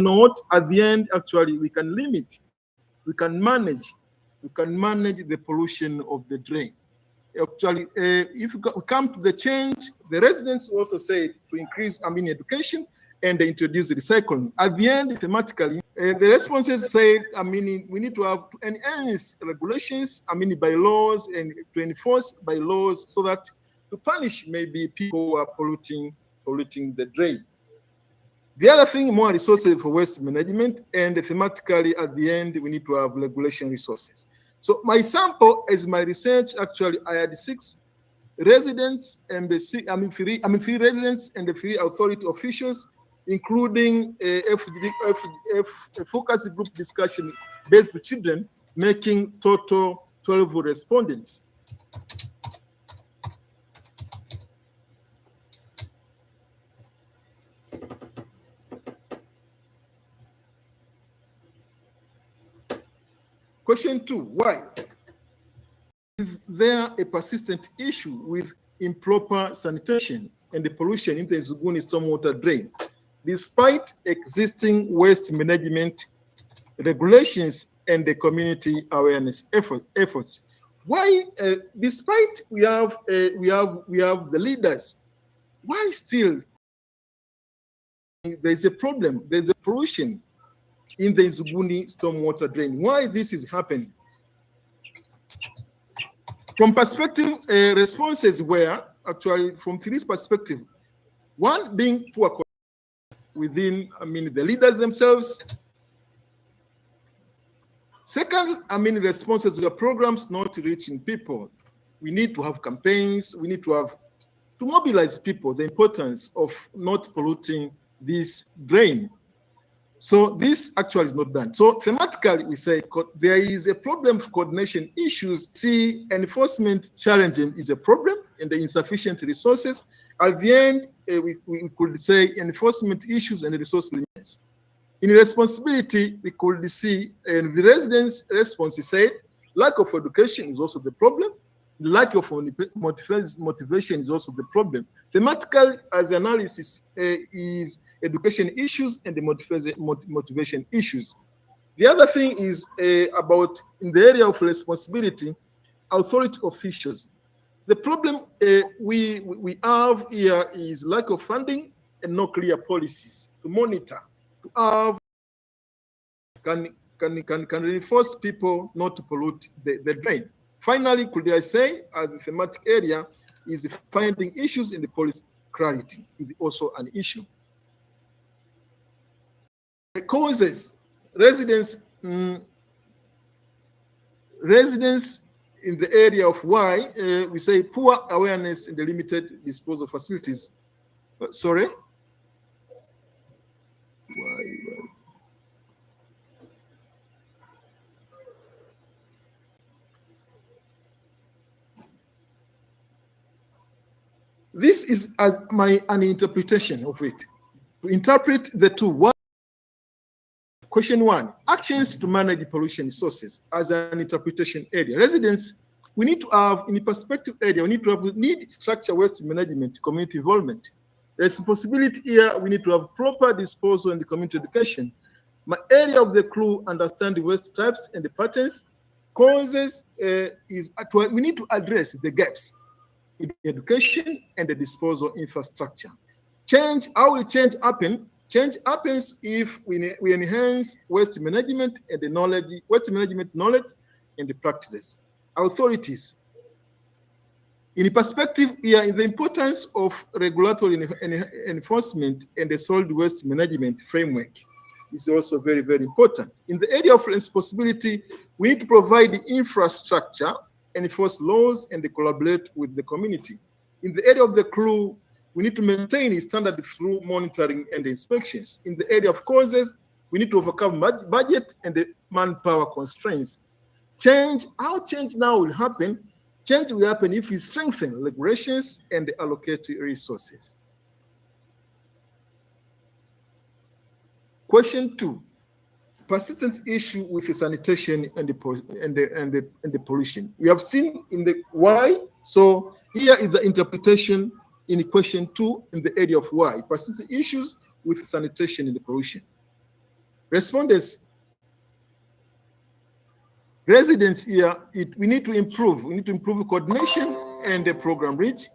not, at the end, actually, we can limit, we can manage the pollution of the drain. Actually, if we come to the change, the residents also say to increase, education and introduce recycling. At the end, thematically, the responses say, we need to have to enhance regulations, by laws, and to enforce by laws so that to punish maybe people who are polluting the drain. The other thing, more resources for waste management, and thematically at the end, we need to have regulation resources. So my sample is my research. Actually, I had 6 residents and three residents and the 3 authority officials, including a focus group discussion based with children, making total 12 respondents. Question 2, why? Is there a persistent issue with improper sanitation and the pollution in the Nzuguni stormwater drain, despite existing waste management regulations and the community awareness efforts? Why, despite we have the leaders, why still there's a problem? There's a pollution in the Nzuguni stormwater drain. Why this is happening? From perspective, responses were actually from 3 perspectives. One being poor within, the leaders themselves. Second, responses were programs not reaching people. We need to have campaigns. We need to mobilize people, the importance of not polluting this drain. So this actually is not done. So thematically, we say there is a problem of coordination issues. See, enforcement challenging is a problem and the insufficient resources. At the end, we could say enforcement issues and resource limits. In responsibility, we could see, and the residents' response said, lack of education is also the problem. Lack of motivation is also the problem. Thematically, as analysis is education issues and the motivation issues. The other thing is about, in the area of responsibility, authority officials. The problem we have here is lack of funding and no clear policies to monitor, to have, can reinforce people not to pollute the drain. Finally, could I say, the thematic area is the finding issues in the policy clarity is also an issue. The causes, residents in the area of why, we say poor awareness in the limited disposal facilities. Sorry? Why? This is an interpretation of it. To interpret the two. Question 1, actions to manage pollution sources as an interpretation area. Residents, we need to have, in the perspective area, we need structure waste management, community involvement. Responsibility here, we need to have proper disposal and community education. My area of the clue, understand the waste types and the patterns. Causes we need to address the gaps in education and the disposal infrastructure. Change, how will change happen? Change happens if we enhance waste management and the knowledge, waste management knowledge and the practices. Authorities. In the perspective here, in the importance of regulatory enforcement and the solid waste management framework is also very, very important. In the area of responsibility, we need to provide the infrastructure, enforce laws, and collaborate with the community. In the area of the clue, we need to maintain a standard through monitoring and inspections. In the area of causes, we need to overcome budget and the manpower constraints. Change, how change now will happen? Change will happen if we strengthen regulations and allocate resources. Question 2, persistent issue with the sanitation and the pollution. We have seen in the why. So here is the interpretation in question 2 in the area of why. Persistent issues with sanitation and the pollution. Respondents, residents here, we need to improve. We need to improve coordination and the program reach,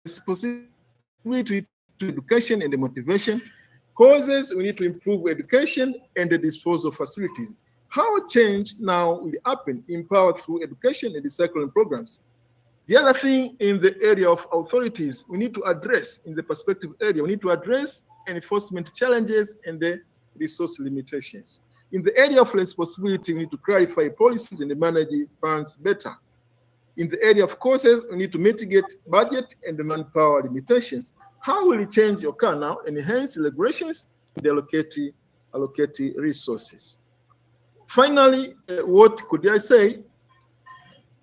responsibility to education and the motivation. Causes, we need to improve education and the disposal facilities. How change now will happen, empowered through education and the circulating programs. The other thing in the area of authorities, we need to address in the perspective area, we need to address enforcement challenges and the resource limitations. In the area of responsibility, we need to clarify policies and manage funds better. In the area of courses, we need to mitigate budget and the manpower limitations. How will it change occur now? Enhance regulations and allocate resources. Finally, what could I say?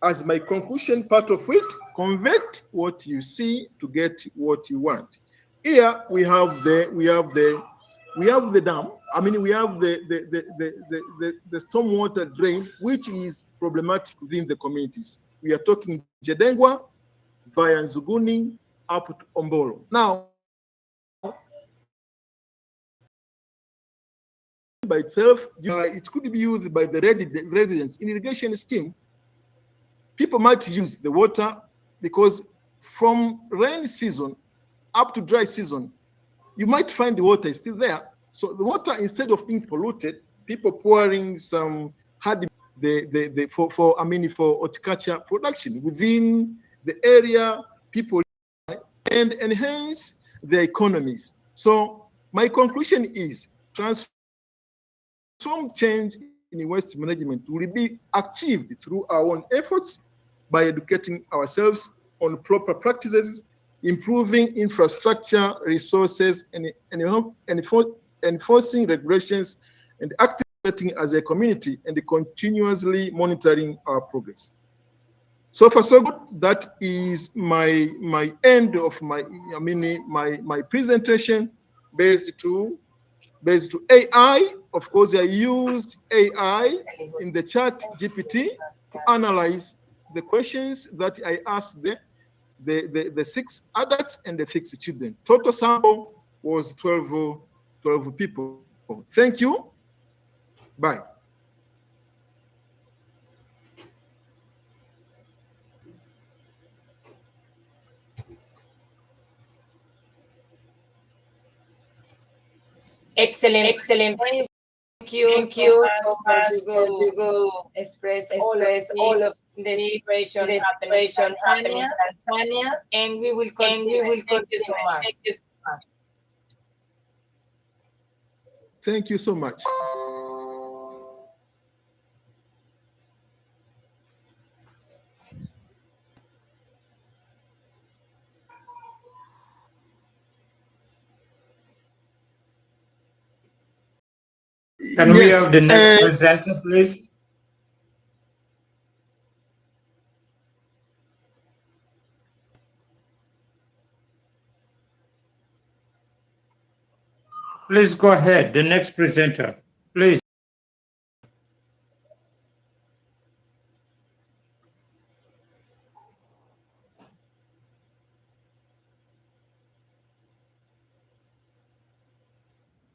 As my conclusion part of it, convert what you see to get what you want. Here we have the dam. I mean, we have the stormwater drain, which is problematic within the communities. We are talking Jedengwa, via Nzuguni, up to Ombolo. Now, by itself, it could be used by the residents in irrigation scheme. People might use the water because from rainy season up to dry season, you might find the water is still there. So the water, instead of being polluted, people pouring some hard for horticulture production within the area, people and enhance their economies. So my conclusion is transform change in waste management will be achieved through our own efforts by educating ourselves on proper practices, improving infrastructure, resources, and enforcing regulations, and activating as a community and continuously monitoring our progress. So far, so good. That is my end of my presentation based to AI. Of course, I used AI in the chat GPT to analyze the questions that I asked the 6 adults and the 6 children. Total sample was 12 people. Thank you. Bye. Excellent. Thank you so much for go express all of the situation happening in Tanzania, and we will continue. Thank you so much. Thank you so much. Can we have the next presenter, please? Please go ahead. The next presenter, please.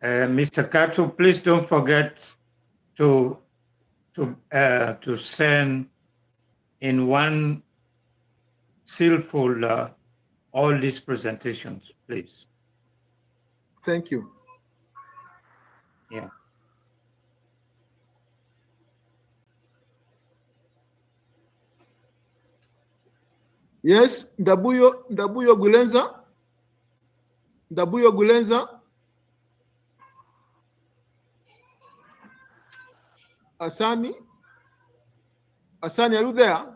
Mr. Kato, please don't forget to send in one seal folder all these presentations, please. Thank you. Yeah. Yes, Ndabuyo Gulenza. Ndabuyo Gulenza. Asani, are you there?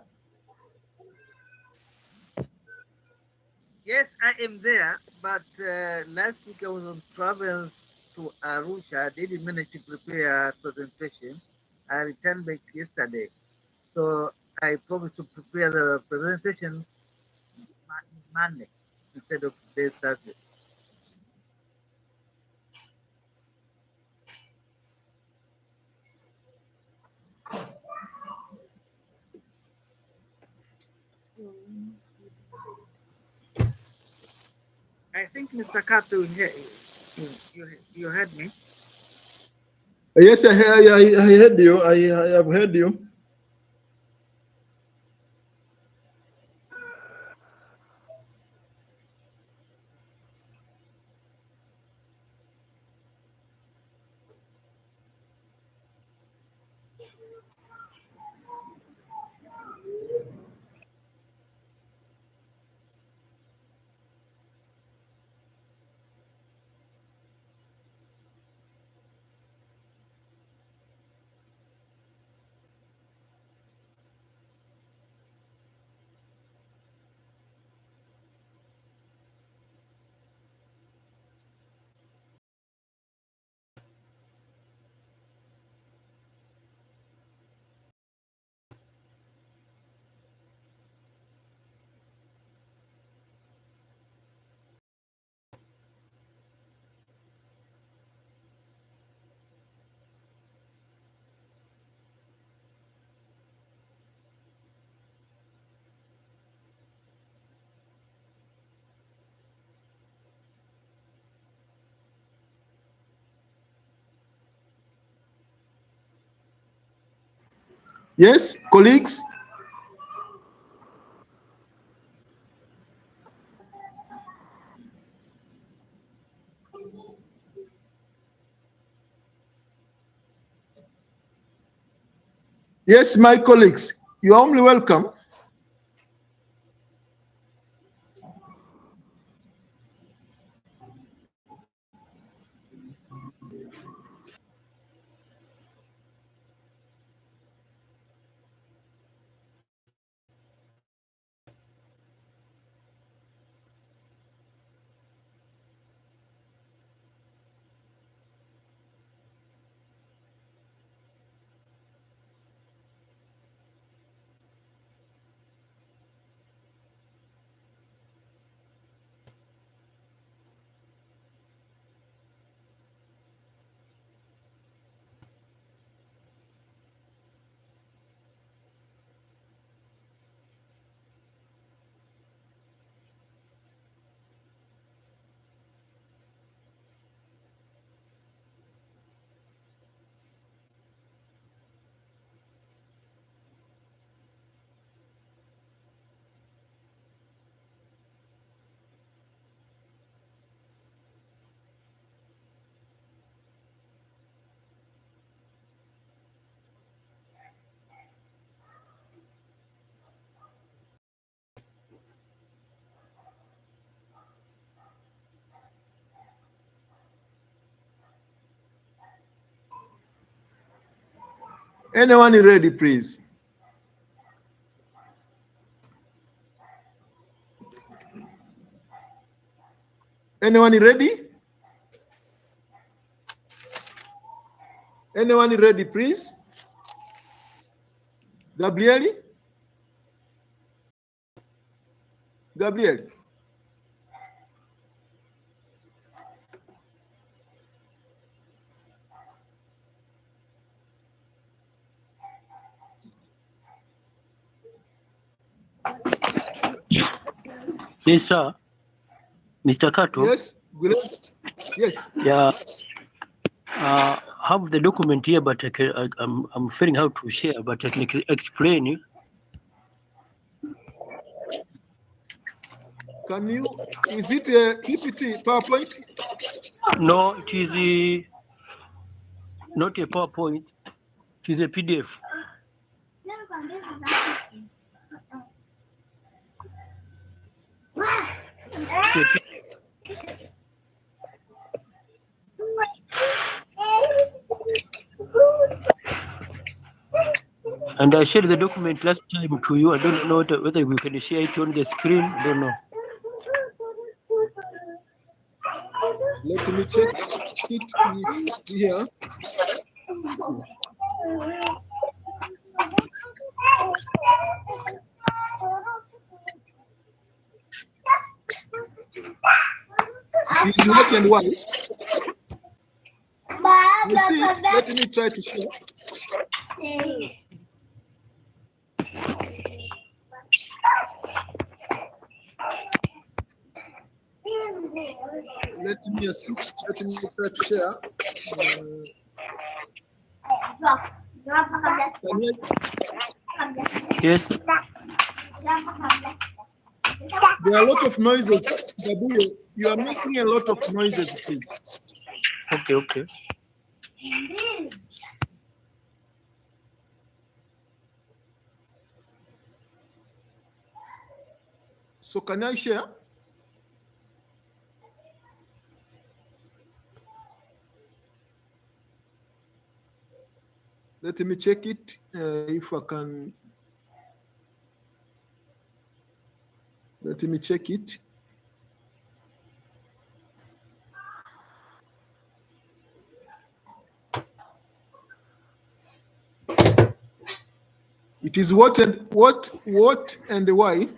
Yes, I am there, but last week I was on travel to Arusha. I didn't manage to prepare a presentation. I returned back yesterday. So I promised to prepare the presentation Monday instead of today's Thursday. I think Mr. Kato, you heard me. Yes, I heard you. I have heard you. Yes, colleagues. Yes, my colleagues, you are only welcome. Anyone ready, please? Anyone ready? Anyone ready, please? Gabriel? Gabriel? Yes, sir. Mr. Kato? Yes? Yes. Yeah. I have the document here, but I'm figuring how to share, but I can explain you. Can you, is it a PPT, PowerPoint? No, it is not a PowerPoint. It is a PDF. And I shared the document last time to you. I don't know whether we can share it on the screen. I don't know. Let me check it here. Is what and what? You see it? Let me try to share. Let me try to share. Can you- Yes. There are a lot of noises. Gabriel, you are making a lot of noises, please. Okay, okay. So can I share? Let me check it if I can. Let me check it. It is what and why.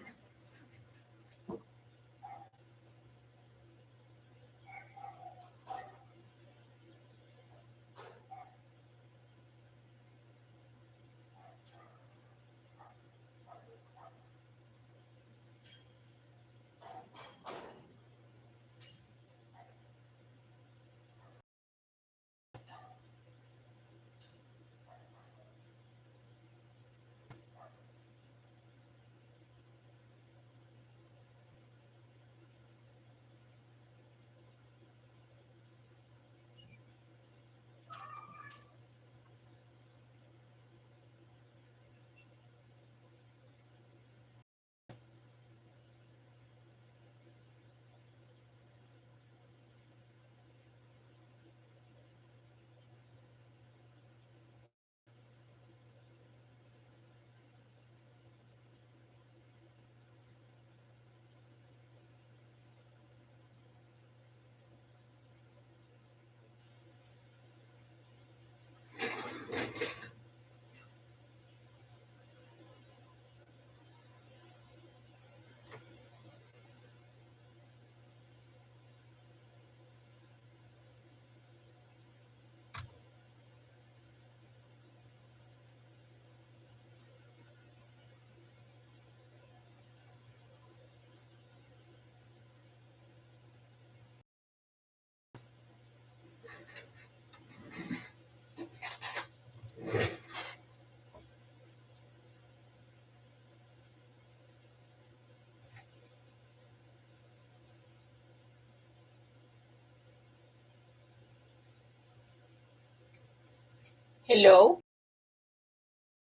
Hello.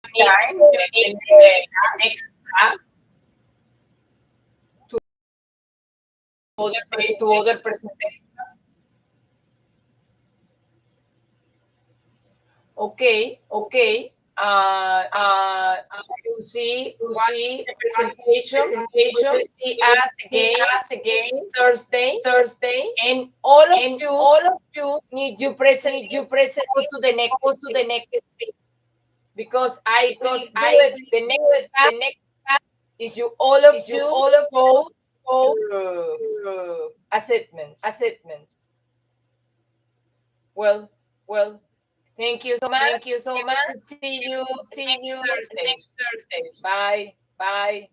Time in the next class to other presentation. Okay, okay. To see the presentation. We will see us again Thursday, and all of you need you present. Go to the next stage, because the next class is you all of go assessments. Well. Thank you so much. See you next Thursday. Bye.